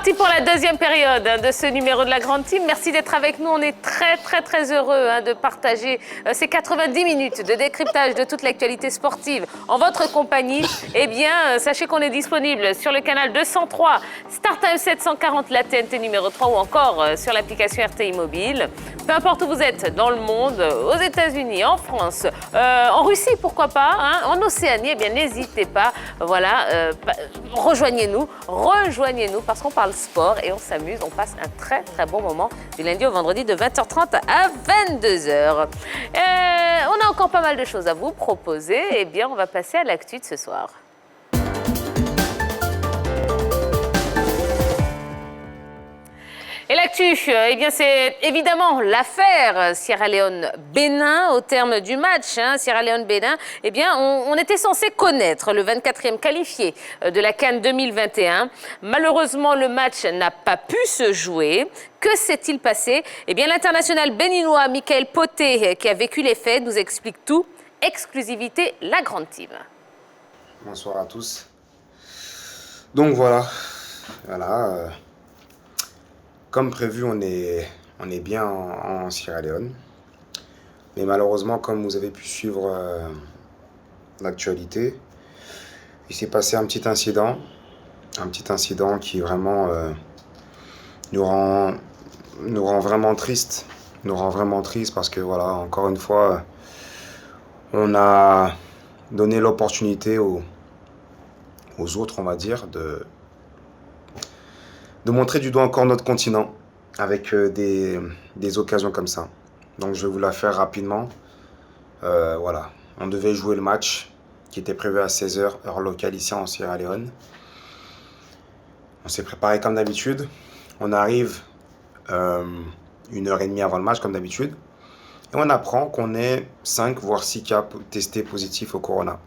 parti pour la deuxième période de ce numéro de la Grande Team. Merci d'être avec nous. On est très heureux de partager ces 90 minutes de décryptage de toute l'actualité sportive en votre compagnie. Eh bien, sachez qu'on est disponible sur le canal 203, StarTime 740, la TNT numéro 3 ou encore sur l'application RTI Mobile. Peu importe où vous êtes dans le monde, aux États-Unis, en France, en Russie, pourquoi pas, en Océanie, eh bien n'hésitez pas. Voilà, rejoignez-nous parce qu'on parle sport et on s'amuse. On passe un très bon moment du lundi au vendredi de 20h30 à 22h. On a encore pas mal de choses à vous proposer. Eh bien, on va passer à l'actu de ce soir. Et l'actu, eh bien, c'est évidemment l'affaire Sierra Leone-Bénin au terme du match. Sierra Leone-Bénin, eh bien, on était censé connaître le 24e qualifié de la CAN 2021. Malheureusement, le match n'a pas pu se jouer. Que s'est-il passé? Eh bien, l'international béninois Michael Poté, qui a vécu les faits, nous explique tout. Exclusivité, la Grande Team. Bonsoir à tous. Donc voilà. Comme prévu, on est bien en Sierra Leone. Mais malheureusement, comme vous avez pu suivre l'actualité, il s'est passé un petit incident. Un petit incident qui vraiment nous rend vraiment triste. Nous rend vraiment triste parce que voilà, encore une fois, on a donné l'opportunité aux autres, on va dire, de montrer du doigt encore notre continent avec des occasions comme ça. Donc je vais vous la faire rapidement. Voilà, on devait jouer le match qui était prévu à 16h, heure locale ici en Sierra Leone. On s'est préparé comme d'habitude. On arrive 1h30 avant le match comme d'habitude. Et on apprend qu'on est 5 voire 6 cas testés positifs au corona.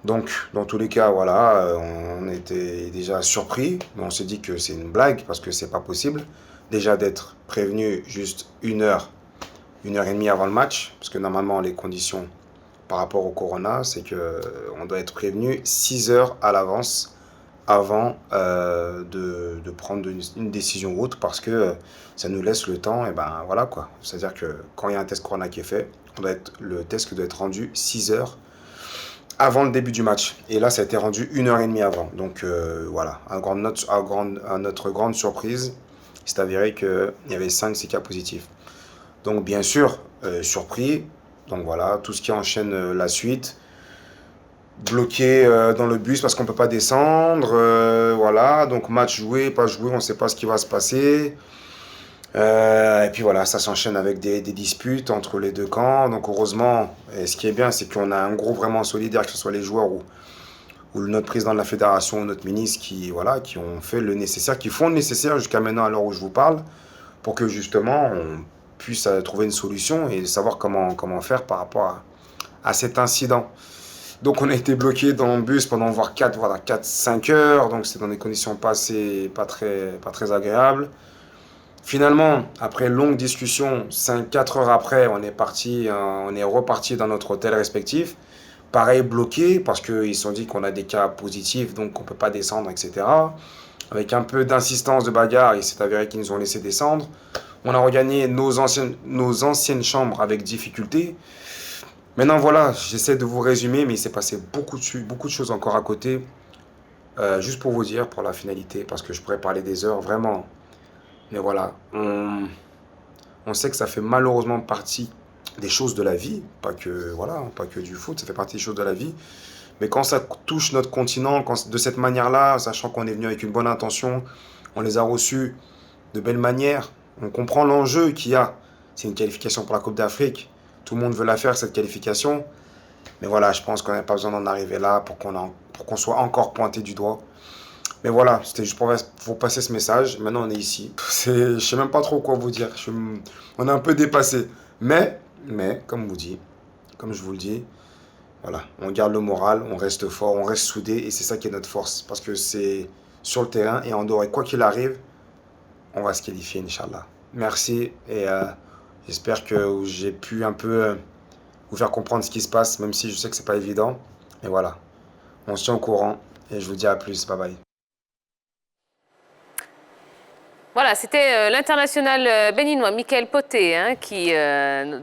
Donc, dans tous les cas, voilà, on était déjà surpris, mais on s'est dit que c'est une blague parce que c'est pas possible. Déjà d'être prévenu juste 1h30 avant le match, parce que normalement les conditions par rapport au corona, c'est que on doit être prévenu 6 heures à l'avance avant de prendre une décision ou autre, parce que ça nous laisse le temps, et ben voilà quoi. C'est-à-dire que quand il y a un test corona qui est fait, le test doit être rendu 6 heures avant le début du match. Et là, ça a été rendu 1h30 avant. Donc voilà, à notre grande surprise, il s'est avéré qu'il y avait 5-6 cas positifs. Donc bien sûr, surpris. Donc voilà, tout ce qui enchaîne la suite. Bloqué dans le bus parce qu'on ne peut pas descendre. Voilà, donc match joué, pas joué, on ne sait pas ce qui va se passer. Et puis voilà, ça s'enchaîne avec des disputes entre les deux camps. Donc heureusement, et ce qui est bien, c'est qu'on a un groupe vraiment solidaire, que ce soit les joueurs ou notre président de la fédération ou notre ministre qui ont fait le nécessaire, qui font le nécessaire jusqu'à maintenant à l'heure où je vous parle, pour que justement on puisse trouver une solution et savoir comment faire par rapport à cet incident. Donc on a été bloqué dans le bus pendant 4-5 heures, donc c'est dans des conditions pas très agréables. Finalement, après longue discussion, 4 heures après, on est reparti dans notre hôtel respectif. Pareil, bloqué, parce qu'ils se sont dit qu'on a des cas positifs, donc on ne peut pas descendre, etc. Avec un peu d'insistance, de bagarre, il s'est avéré qu'ils nous ont laissé descendre. On a regagné nos anciennes chambres avec difficulté. Maintenant, voilà, j'essaie de vous résumer, mais il s'est passé beaucoup de choses encore à côté. Juste pour vous dire, pour la finalité, parce que je pourrais parler des heures, vraiment. Mais voilà, on sait que ça fait malheureusement partie des choses de la vie, pas que du foot, ça fait partie des choses de la vie. Mais quand ça touche notre continent, de cette manière-là, sachant qu'on est venu avec une bonne intention, on les a reçus de belle manière, on comprend l'enjeu qu'il y a. C'est une qualification pour la Coupe d'Afrique, tout le monde veut la faire, cette qualification. Mais voilà, je pense qu'on n'a pas besoin d'en arriver là pour qu'on soit encore pointé du doigt. Mais voilà, c'était juste pour vous passer ce message. Maintenant, on est ici. Je sais même pas trop quoi vous dire. On est un peu dépassé. Mais, comme je vous le dis, voilà, on garde le moral, on reste fort, on reste soudé. Et c'est ça qui est notre force. Parce que c'est sur le terrain et en dehors. Et quoi qu'il arrive, on va se qualifier, Inch'Allah. Merci. Et j'espère que j'ai pu un peu vous faire comprendre ce qui se passe. Même si je sais que c'est pas évident. Mais voilà, on se tient au courant. Et je vous dis à plus. Bye bye. Voilà, c'était l'international béninois Michael Poté qui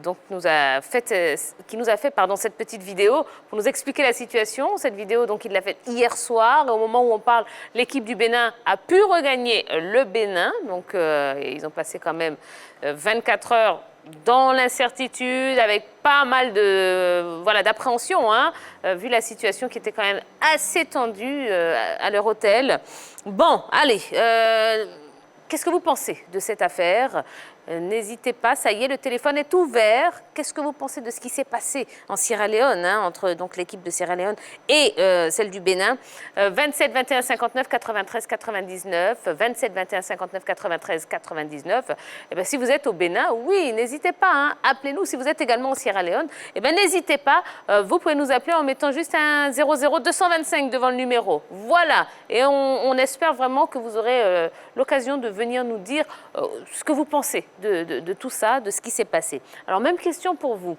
donc nous a fait, cette petite vidéo pour nous expliquer la situation. Cette vidéo, donc, il l'a faite hier soir. Et au moment où on parle, l'équipe du Bénin a pu regagner le Bénin. Donc, ils ont passé quand même 24 heures dans l'incertitude, avec pas mal d'appréhension, vu la situation qui était quand même assez tendue à leur hôtel. Bon, allez... Qu'est-ce que vous pensez de cette affaire? N'hésitez pas, ça y est, le téléphone est ouvert. Qu'est-ce que vous pensez de ce qui s'est passé en Sierra Leone, entre donc l'équipe de Sierra Leone et celle du Bénin? 27 21 59 93 99, 27 21 59 93 99. Et bien, si vous êtes au Bénin, oui, n'hésitez pas, appelez-nous. Si vous êtes également au Sierra Leone, et bien, n'hésitez pas, vous pouvez nous appeler en mettant juste un 00 225 devant le numéro. Voilà, et on espère vraiment que vous aurez l'occasion de venir nous dire ce que vous pensez de tout ça, de ce qui s'est passé. Alors, même question pour vous.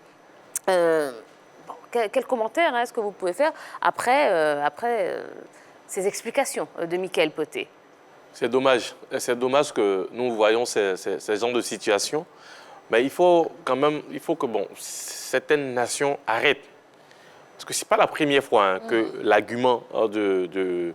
Quel commentaire est-ce que vous pouvez faire après ces explications de Michael Poté? C'est dommage. C'est dommage que nous voyons ces genres de situations. Mais il faut que certaines nations arrêtent. Parce que ce n'est pas la première fois que l'argument de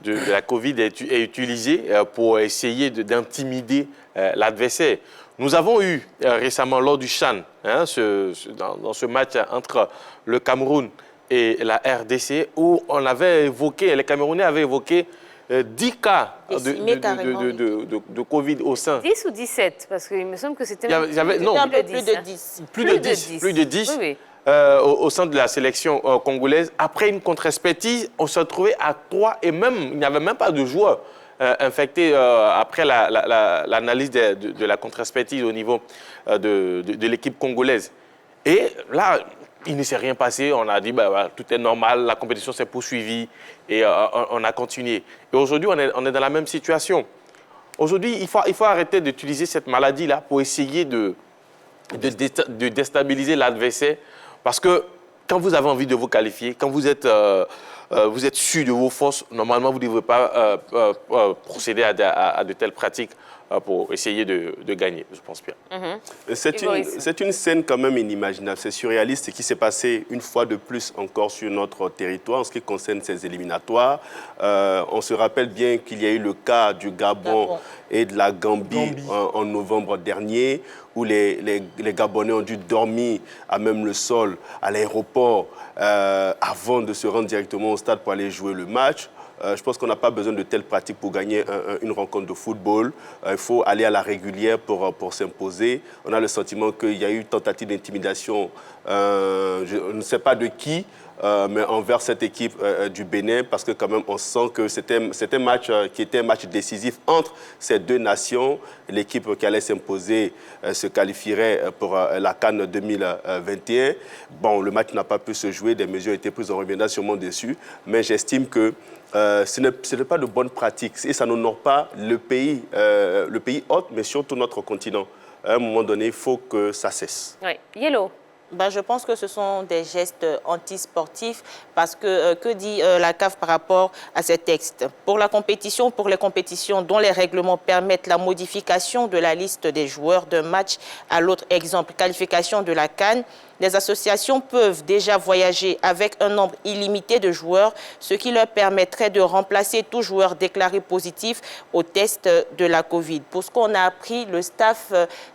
la Covid est utilisé pour essayer d'intimider l'adversaire. Nous avons eu récemment, lors du CHAN, dans ce match entre le Cameroun et la RDC, où les Camerounais avaient évoqué 10 cas de Covid au sein. 10 ou 17? Parce qu'il me semble que c'était un peu plus de 10. Plus de 10. Oui. Au sein de la sélection congolaise. Après une contre-expertise, on se retrouvait à 3 et même, il n'y avait même pas de joueurs infectés après l'analyse de la contre-expertise au niveau de l'équipe congolaise. Et là, il ne s'est rien passé. On a dit tout est normal, la compétition s'est poursuivie et on a continué. Et aujourd'hui, on est dans la même situation. Aujourd'hui, il faut arrêter d'utiliser cette maladie-là pour essayer de déstabiliser l'adversaire. Parce que quand vous avez envie de vous qualifier, quand vous êtes sûr de vos forces, normalement, vous ne devrez pas procéder à de telles pratiques pour essayer de gagner, je pense bien. C'est une scène quand même inimaginable, c'est surréaliste, ce qui s'est passé une fois de plus encore sur notre territoire en ce qui concerne ces éliminatoires. On se rappelle bien qu'il y a eu le cas du Gabon et de la Gambie. En novembre dernier, où les Gabonais ont dû dormir à même le sol, à l'aéroport, avant de se rendre directement au stade pour aller jouer le match. Je pense qu'on n'a pas besoin de telles pratiques pour gagner une rencontre de football. Il faut aller à la régulière pour s'imposer. On a le sentiment qu'il y a eu tentative d'intimidation, je ne sais pas de qui, mais envers cette équipe du Bénin, parce que quand même on sent que c'était un match qui était un match décisif entre ces deux nations. L'équipe qui allait s'imposer se qualifierait pour la CAN 2021. Bon, le match n'a pas pu se jouer, des mesures ont été prises, on reviendra sûrement dessus, mais j'estime que ce n'est pas de bonne pratique et ça n'honore pas le pays hôte, mais surtout notre continent. À un moment donné, il faut que ça cesse. Oui. Yellow. Je pense que ce sont des gestes antisportifs parce que dit la CAF par rapport à ces textes? Pour les compétitions dont les règlements permettent la modification de la liste des joueurs d'un match à l'autre, exemple, qualification de la CAN, les associations peuvent déjà voyager avec un nombre illimité de joueurs, ce qui leur permettrait de remplacer tout joueur déclaré positif au test de la Covid. Pour ce qu'on a appris, le staff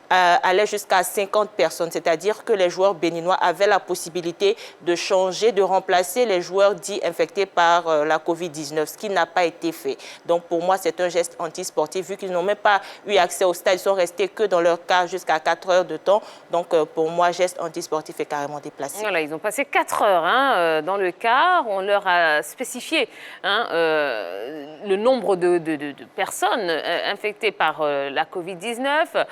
allait jusqu'à 50 personnes, c'est-à-dire que les joueurs béninois avaient la possibilité de changer, de remplacer les joueurs dits infectés par la Covid-19, ce qui n'a pas été fait. Donc pour moi, c'est un geste antisportif, vu qu'ils n'ont même pas eu accès au stade, ils sont restés que dans leur car jusqu'à 4 heures de temps. Donc pour moi, geste antisportif est carrément déplacé. Voilà, ils ont passé 4 heures dans le car. On leur a spécifié le nombre de personnes infectées par la Covid-19.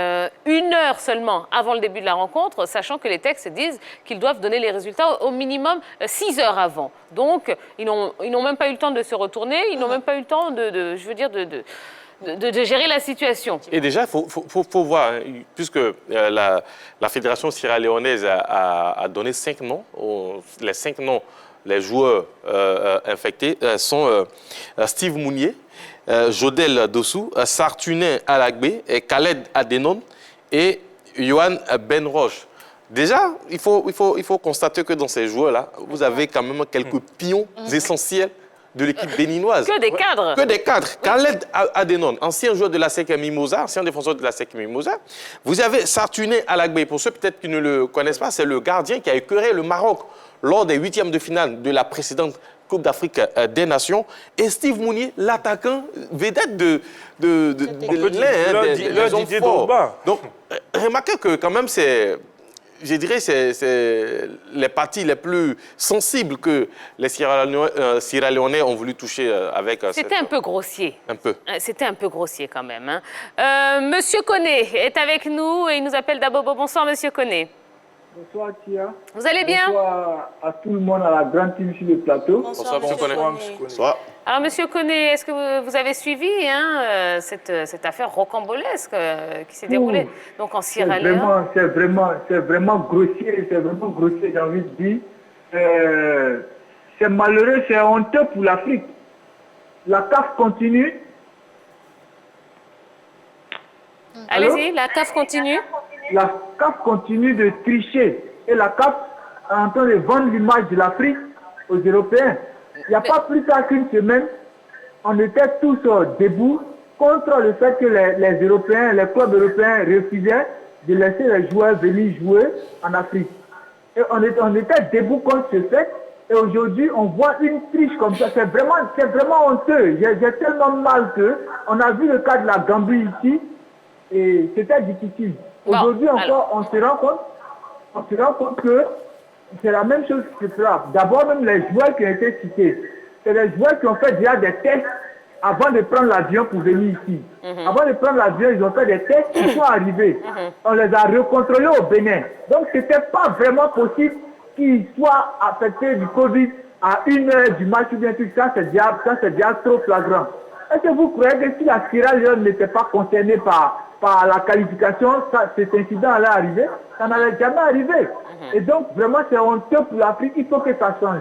1 heure seulement avant le début de la rencontre, sachant que les textes disent qu'ils doivent donner les résultats au minimum 6 heures avant. Donc, ils n'ont même pas eu le temps de se retourner, ils n'ont même pas eu le temps de gérer la situation. Et déjà, il faut voir, puisque la Fédération sierra-léonaise a donné 5 noms, les 5 noms les joueurs infectés sont Steve Mounier, Jodel Dossou, Sartunin Alagbé, et Khaled Adenon et Yohan Benroche. Déjà, il faut constater que dans ces joueurs-là, vous avez quand même quelques pions essentiels de l'équipe béninoise. Que des cadres. Que des cadres. Khaled Adenon, ancien joueur de la SEC Mimosa, ancien défenseur de la SEC Mimosa. Vous avez Sartuné Alagbé. Pour ceux peut-être qui ne le connaissent pas, c'est le gardien qui a écœuré le Maroc lors des 8e de finale de la précédente Coupe d'Afrique des Nations. Et Steve Mounier, l'attaquant vedette de l'un des hommes forts. Donc, remarquez que quand même c'est... Je dirais que c'est les parties les plus sensibles que les Sierra-Léonais ont voulu toucher avec... C'était un peu grossier. Un peu. C'était un peu grossier quand même. Hein. Monsieur Koné est avec nous et il nous appelle d'Abobo. Bonsoir, Monsieur Koné. Bonsoir, Tia. Vous allez bien? Bonsoir à tout le monde, à la grande team sur le plateau. Bonsoir, Monsieur Koné. Bonsoir. Alors, Monsieur Koné, est-ce que vous avez suivi cette affaire rocambolesque qui s'est déroulée donc en Sierra Leone? C'est vraiment grossier, j'ai envie de dire. C'est malheureux, c'est honteux pour l'Afrique. La CAF continue. Allez-y, la CAF continue. La CAF continue de tricher. Et la CAF est en train de vendre l'image de l'Afrique aux Européens. Il n'y a pas plus tard qu'une semaine, on était tous debout contre le fait que les Européens, les clubs européens refusaient de laisser les joueurs venir jouer en Afrique. Et on était debout contre ce fait. Et aujourd'hui, on voit une triche comme ça. C'est vraiment honteux. J'ai tellement mal qu'on a vu le cas de la Gambie ici et c'était difficile. Aujourd'hui encore, on se rend compte que c'est la même chose qui se fera. D'abord, même les joueurs qui ont été cités, c'est les joueurs qui ont fait déjà des tests avant de prendre l'avion pour venir ici. Avant de prendre l'avion, ils ont fait des tests, ils sont arrivés. On les a recontrôlés au Bénin. Donc, ce n'était pas vraiment possible qu'ils soient affectés du Covid à 1h du match ou bien tout ça, c'est déjà trop flagrant. Est-ce que vous croyez que si la Sierra Leone n'était pas concernée par la qualification, cet incident allait arriver? Ça n'allait jamais arriver. Et donc, vraiment, c'est honteux pour l'Afrique. Il faut que ça change.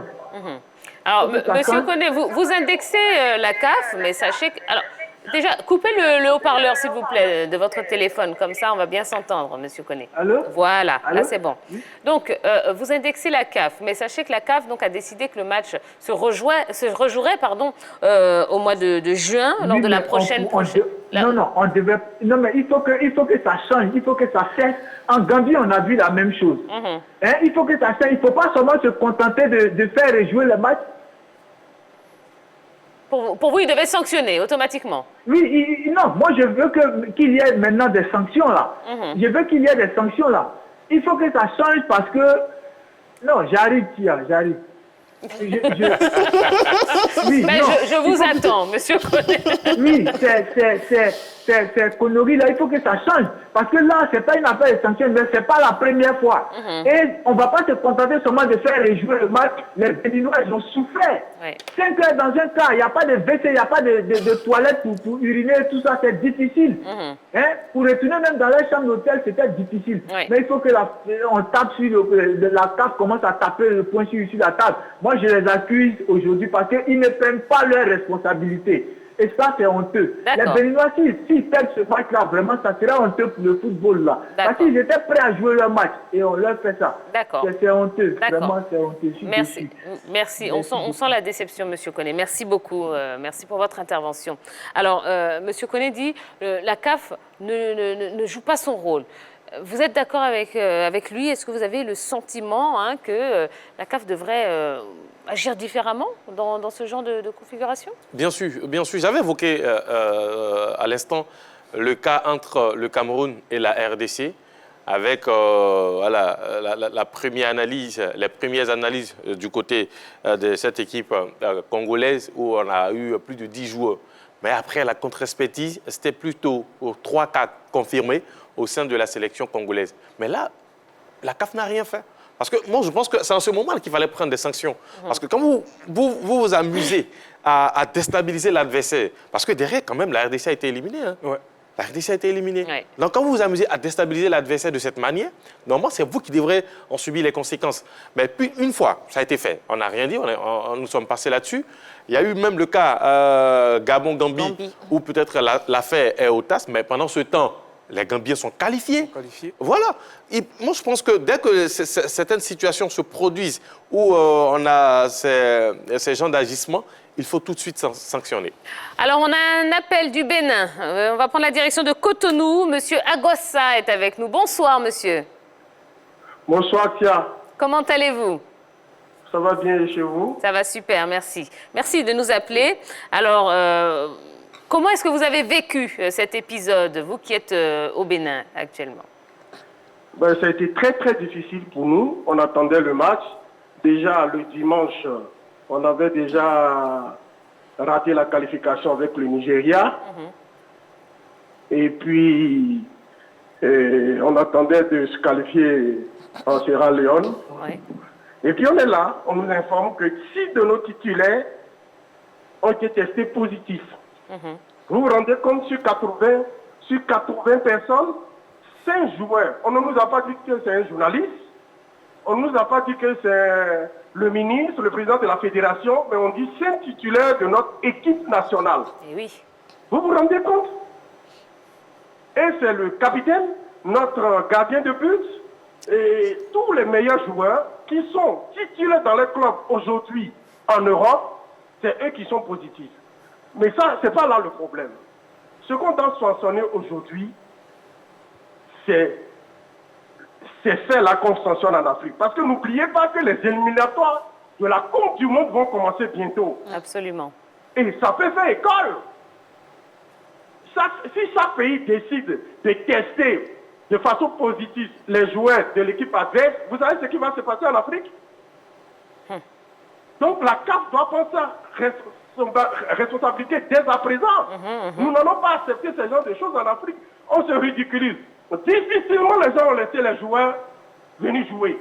Alors, Monsieur Koné, vous indexez la CAF, mais sachez que... Alors, déjà, coupez le haut-parleur, s'il vous plaît, de votre téléphone. Comme ça, on va bien s'entendre, Monsieur Koné. Allô? Voilà, Allô? là, c'est bon. Donc, vous indexez la CAF, mais sachez que la CAF donc, a décidé que le match se rejouerait au mois de juin, lors de la prochaine... Non, mais il faut que ça change, il faut que ça cesse. En Gambie, on a vu la même chose. Il faut que ça change. Il ne faut pas seulement se contenter de faire rejouer le match. Pour vous, il devait sanctionner automatiquement. Oui, non, moi je veux qu'il y ait maintenant des sanctions là. Je veux qu'il y ait des sanctions là. Il faut que ça change parce que... Non, j'arrive, Tia, j'arrive. Oui, je vous attends, Monsieur Koné. Oui, ces conneries-là, il faut que ça change. Parce que là, ce n'est pas une affaire de sanctions, mais ce n'est pas la première fois. Et on ne va pas se contenter seulement de faire rejouer le match. Les Béninois, ils ont souffert. 5 heures dans un cas, il n'y a pas de WC, il n'y a pas de toilette pour uriner, tout ça, c'est difficile. Pour retourner même dans leur chambre d'hôtel, c'était difficile. Mais il faut que on tape sur la CAF, commence à taper le poing sur la table. Moi, je les accuse aujourd'hui parce qu'ils ne prennent pas leurs responsabilités. Et ça, c'est honteux. Les Béninois, s'ils perdent ce match-là, vraiment, ça sera honteux pour le football, là. Parce qu'ils étaient prêts à jouer leur match et on leur fait ça. C'est honteux. Vraiment, c'est honteux. Merci. On sent la déception, Monsieur Koné. Merci beaucoup. Merci pour votre intervention. Alors, Monsieur Koné dit la CAF ne joue pas son rôle. Vous êtes d'accord avec lui? Est-ce que vous avez le sentiment que la CAF devrait agir différemment dans ce genre de configuration? Bien sûr. J'avais évoqué à l'instant le cas entre le Cameroun et la RDC avec la première analyse, les premières analyses du côté de cette équipe congolaise où on a eu plus de 10 joueurs. Mais après la contre-expertise, c'était plutôt 3-4 confirmés au sein de la sélection congolaise. Mais là, la CAF n'a rien fait. Parce que moi, je pense que c'est en ce moment qu'il fallait prendre des sanctions. Parce que quand vous amusez à déstabiliser l'adversaire, parce que derrière, quand même, la RDC a été éliminée. La RDC a été éliminée. Ouais. Donc, quand vous vous amusez à déstabiliser l'adversaire de cette manière, normalement, c'est vous qui devrez en subir les conséquences. Mais puis, une fois, ça a été fait. On n'a rien dit, nous sommes passés là-dessus. Il y a eu même le cas Gabon-Gambie, où peut-être l'affaire est au TAS, mais pendant ce temps, les Gambiens sont qualifiés. Voilà. Et moi, je pense que dès que certaines situations se produisent où on a ces genres d'agissement, il faut tout de suite sanctionner. Alors, on a un appel du Bénin. On va prendre la direction de Cotonou. Monsieur Agossa est avec nous. Bonsoir, monsieur. Bonsoir, Tia. Comment allez-vous? Ça va bien chez vous? Ça va super, merci. Merci de nous appeler. Alors, comment est-ce que vous avez vécu cet épisode, vous qui êtes au Bénin actuellement? Ben, ça a été très, très difficile pour nous. On attendait le match. Déjà, le dimanche, on avait déjà raté la qualification avec le Nigeria. Et puis, on attendait de se qualifier en Sierra Leone. Oui. Et puis, on est là. On nous informe que 6 de nos titulaires ont été testés positifs. Vous vous rendez compte, sur 80 personnes, 5 joueurs. On ne nous a pas dit que c'est un journaliste. On ne nous a pas dit que c'est le ministre, le président de la fédération, mais on dit 5 titulaires de notre équipe nationale. Et oui. Vous vous rendez compte? Et c'est le capitaine, notre gardien de but, et tous les meilleurs joueurs qui sont titulaires dans les clubs aujourd'hui en Europe, c'est eux qui sont positifs. Mais ça, ce n'est pas là le problème. Ce qu'on doit sanctionner aujourd'hui, c'est celle-là qu'on sanctionne en Afrique. Parce que n'oubliez pas que les éliminatoires de la Coupe du Monde vont commencer bientôt. Absolument. Et ça peut faire école. Si chaque pays décide de tester de façon positive les joueurs de l'équipe adverse, vous savez ce qui va se passer en Afrique? Donc la CAF doit prendre sa responsabilité dès à présent. Nous n'allons pas accepter ce genre de choses en Afrique. On se ridiculise. Difficilement les gens ont laissé les joueurs venir jouer.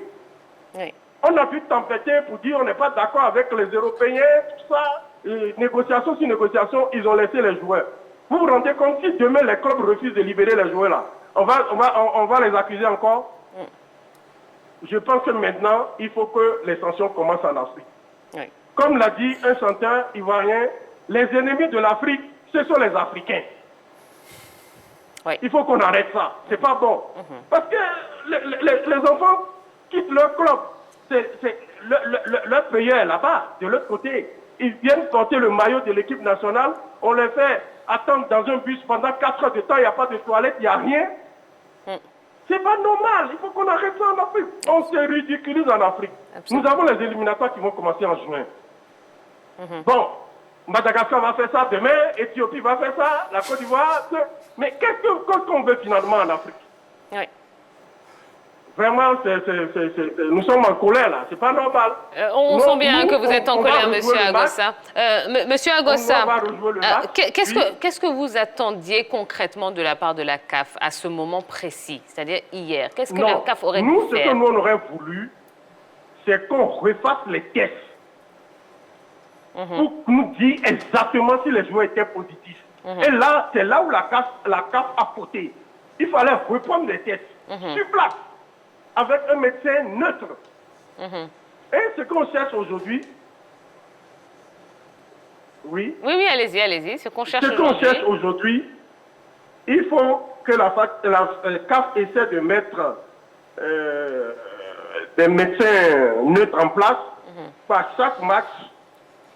Oui. On a vu tempêter pour dire on n'est pas d'accord avec les Européens, tout ça. Et négociation sur négociation, ils ont laissé les joueurs. Vous vous rendez compte, si demain les clubs refusent de libérer les joueurs là, on va les accuser encore? Je pense que maintenant, il faut que les sanctions commencent en Afrique. Oui. Comme l'a dit un chanteur ivoirien, les ennemis de l'Afrique, ce sont les Africains. Oui. Il faut qu'on arrête ça. C'est pas bon. Parce que les enfants quittent leur club. Leur payeur là-bas, de l'autre côté. Ils viennent porter le maillot de l'équipe nationale. On les fait attendre dans un bus pendant 4 heures de temps. Il n'y a pas de toilette, il n'y a rien. C'est pas normal. Il faut qu'on arrête ça en Afrique. On se ridiculise en Afrique. Absolument. Nous avons les éliminatoires qui vont commencer en juin. Bon, Madagascar va faire ça demain, Éthiopie va faire ça, la Côte d'Ivoire. Mais qu'est-ce qu'on veut finalement en Afrique? Oui. Vraiment, nous sommes en colère là, c'est pas normal. On sent bien que vous êtes en colère, monsieur Agossa. Monsieur Agossa, qu'est-ce que vous attendiez concrètement de la part de la CAF à ce moment précis, c'est-à-dire hier? Qu'est-ce que la CAF aurait pu faire? Ce que nous on aurait voulu, c'est qu'on refasse les tests pour nous dire exactement si les joueurs étaient positifs. Et là, c'est là où la CAF a fauté. Il fallait reprendre les tests sur place, avec un médecin neutre. Et ce qu'on cherche aujourd'hui... Oui, allez-y. Ce qu'on cherche aujourd'hui, il faut que la CAF essaie de mettre des médecins neutres en place. Par chaque match,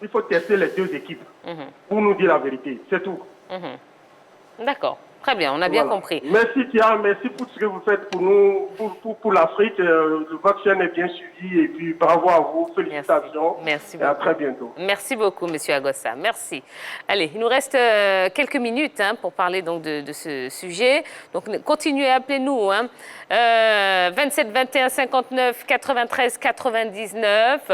il faut tester les 2 équipes pour nous dire la vérité. C'est tout. D'accord. Très bien, on a bien compris. Merci Tia, merci pour ce que vous faites pour nous, pour l'Afrique. Votre chaîne est bien suivie et puis bravo à vous, félicitations. Merci beaucoup. Et à très bientôt. Merci beaucoup, monsieur Agossa. Merci. Allez, il nous reste quelques minutes pour parler donc de ce sujet. Donc continuez à appeler nous. 27 21 59 93 99.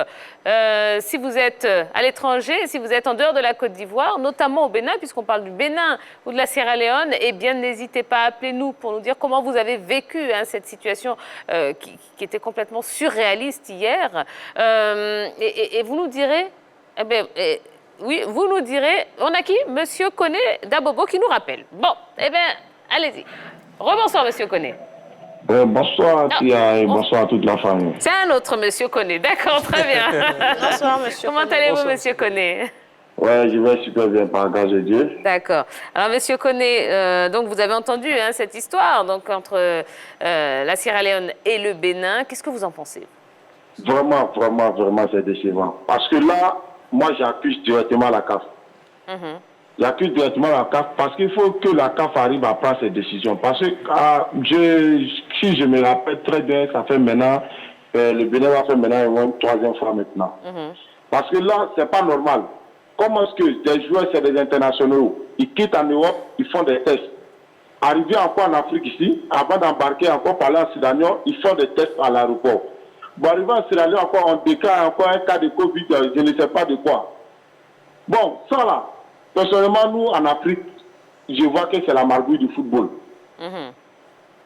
Si vous êtes à l'étranger, si vous êtes en dehors de la Côte d'Ivoire, notamment au Bénin, puisqu'on parle du Bénin ou de la Sierra Leone, eh bien, n'hésitez pas à appeler nous pour nous dire comment vous avez vécu cette situation qui était complètement surréaliste hier. Et vous nous direz, oui, vous nous direz, on a qui? Monsieur Koné Dabobo qui nous rappelle. Bon, eh bien, Allez-y. Rebonsoir, monsieur Koné. Bonsoir Tia et bonsoir à toute la famille. C'est un autre monsieur Koné. D'accord, très bien. Bonsoir, monsieur. Comment allez-vous, monsieur Koné? Ouais, je vais super bien par grâce de Dieu. D'accord. Alors, monsieur Koné, donc vous avez entendu cette histoire donc, entre la Sierra Leone et le Bénin. Qu'est-ce que vous en pensez? Vraiment, c'est décevant. Parce que là, moi, j'accuse directement la CAF. J'accuse directement la CAF parce qu'il faut que la CAF arrive à prendre ses décisions. Parce que, si je me rappelle très bien, ça fait maintenant, le Bénin va faire maintenant une troisième fois maintenant. Parce que là, c'est pas normal. Comment est-ce que des joueurs, c'est des internationaux, ils quittent en Europe, ils font des tests. Arrivés encore en Afrique ici, avant d'embarquer encore par là en Sierra Leone, ils font des tests à l'aéroport. Bon, arrivé en Sierra Leone, encore, on déclare encore un cas de Covid, je ne sais pas de quoi. Bon, ça là, personnellement, nous, en Afrique, je vois que c'est la magouille du football.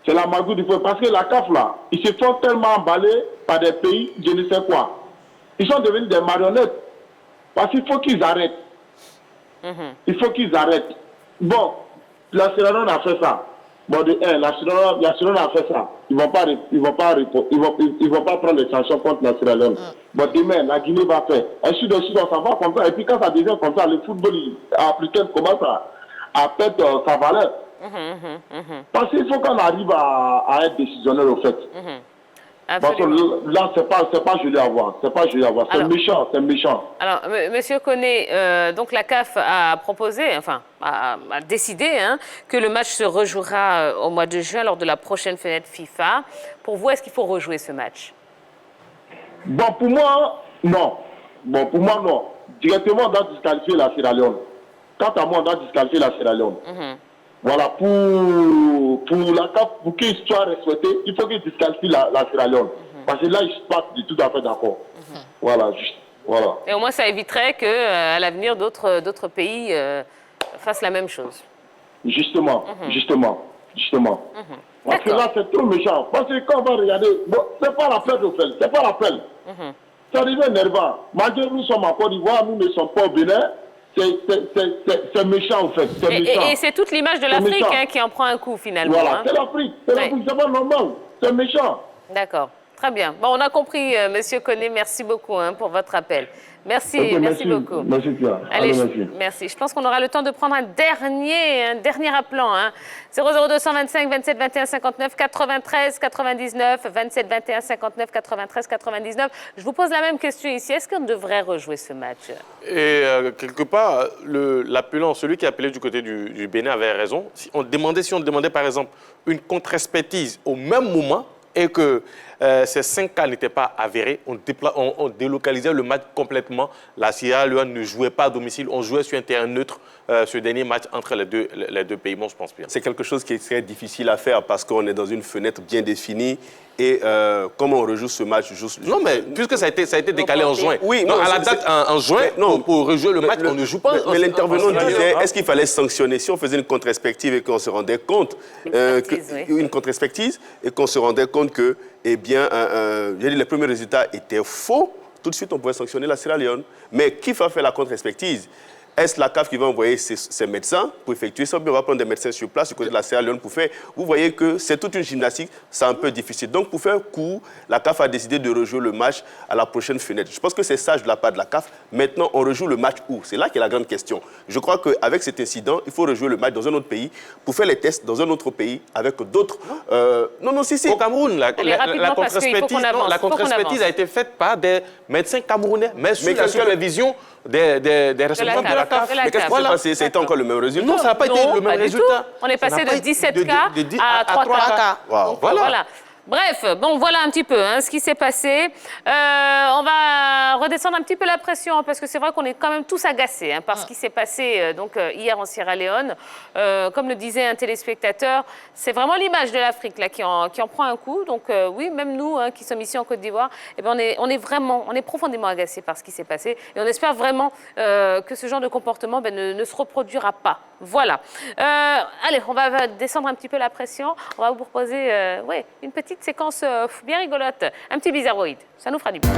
C'est la magouille du football. Parce que la CAF là, ils se font tellement emballer par des pays, je ne sais quoi. Ils sont devenus des marionnettes. Parce qu'il faut qu'ils arrêtent. Il faut qu'ils arrêtent. Bon, la Sierra Leone a fait ça. Bon, la Sierra Leone a fait ça. Ils vont pas prendre les sanctions contre la Sierra Leone. Bon, demain, la Guinée va faire. Ainsi de suite, ça va comme ça. Et puis quand ça devient comme ça, le football africain commence à perdre sa valeur. Parce qu'il faut qu'on arrive à être décisionnaire au fait. Parce que là, c'est pas joli à voir. C'est pas joli à voir. C'est méchant, c'est méchant. Alors, monsieur Koné, donc la CAF a proposé, enfin, a décidé que le match se rejouera au mois de juin lors de la prochaine fenêtre FIFA. Pour vous, est-ce qu'il faut rejouer ce match? Bon, pour moi, non. Bon, pour moi, non. Directement, on doit disqualifier la Sierra Leone. Quant à moi, on doit disqualifier la Sierra Leone. Voilà, pour la CAF, pour qu'il soit respecté, il faut qu'il disqualifie la Sierra Leone. Parce que là, je ne suis pas du tout à fait d'accord. Voilà, juste. Voilà. Et au moins, ça éviterait qu'à l'avenir, d'autres pays fassent la même chose. Justement. Parce que là, c'est trop méchant. Parce que quand on va regarder, bon, c'est pas la peine au fait, c'est pas la peine. Ça devient énervant. Malgré nous sommes en Côte d'Ivoire, nous ne sommes pas au Bénin. C'est méchant, en fait. Et c'est toute l'image de l'Afrique qui en prend un coup, finalement. Voilà, c'est l'Afrique. C'est pas normal. C'est méchant. D'accord. Très bien. Bon, on a compris, monsieur Koné. Merci beaucoup pour votre appel. Merci, okay, merci beaucoup. Merci, Pierre. Allez, merci. Je pense qu'on aura le temps de prendre un dernier appelant. 00225 27 21 59 93 99 27 21 59 93 99. Je vous pose la même question ici. Est-ce qu'on devrait rejouer ce match? Et quelque part, l'appelant, celui qui appelait du côté du Bénin avait raison. Si on demandait par exemple une contre-expertise au même moment, et que ces 5 cas n'étaient pas avérés, on délocalisait le match complètement. La Sierra Leone ne jouait pas à domicile, on jouait sur un terrain neutre ce dernier match entre les deux pays. Bon, je pense bien. C'est quelque chose qui est très difficile à faire parce qu'on est dans une fenêtre bien définie. Et comment on rejoue ce match Non, mais puisque ça a été décalé en juin. Oui, non, à la date en juin, pour rejouer le match, on ne joue pas. Mais l'intervenant disait, est-ce qu'il fallait sanctionner si on faisait une contre-expective et qu'on se rendait compte une contre-expective et qu'on se rendait compte que, eh bien, les premiers résultats étaient faux, tout de suite on pouvait sanctionner la Sierra Leone. Mais qui va faire la contre-expective? Est-ce la CAF qui va envoyer ses médecins pour effectuer ça? On va prendre des médecins sur place du côté de la Sierra Leone pour faire. Vous voyez que c'est toute une gymnastique, c'est un peu difficile. Donc, pour faire court, la CAF a décidé de rejouer le match à la prochaine fenêtre. Je pense que c'est sage de la part de la CAF. Maintenant, on rejoue le match où? C'est là qu'est la grande question. Je crois qu'avec cet incident, il faut rejouer le match dans un autre pays pour faire les tests dans un autre pays avec d'autres. Non, si. Au Cameroun, la contre-expertise a été faite par des médecins camerounais, mais sous la supervision des responsables de la CAF. Mais qu'est-ce qui s'est passé? C'était encore le même résultat? Non, ça n'a pas été le même résultat. On est passé de 17 cas à 3 cas. Wow. Voilà. Bref, bon, voilà un petit peu ce qui s'est passé. On va redescendre un petit peu la pression parce que c'est vrai qu'on est quand même tous agacés par ce qui s'est passé hier en Sierra Leone. Comme le disait un téléspectateur, c'est vraiment l'image de l'Afrique là qui en prend un coup. Donc oui, même nous qui sommes ici en Côte d'Ivoire, on est profondément agacés par ce qui s'est passé et on espère vraiment que ce genre de comportement ne se reproduira pas. Voilà. Allez, on va descendre un petit peu la pression. On va vous proposer une petite séquence bien rigolote, un petit bizarroïde. Ça nous fera du bien.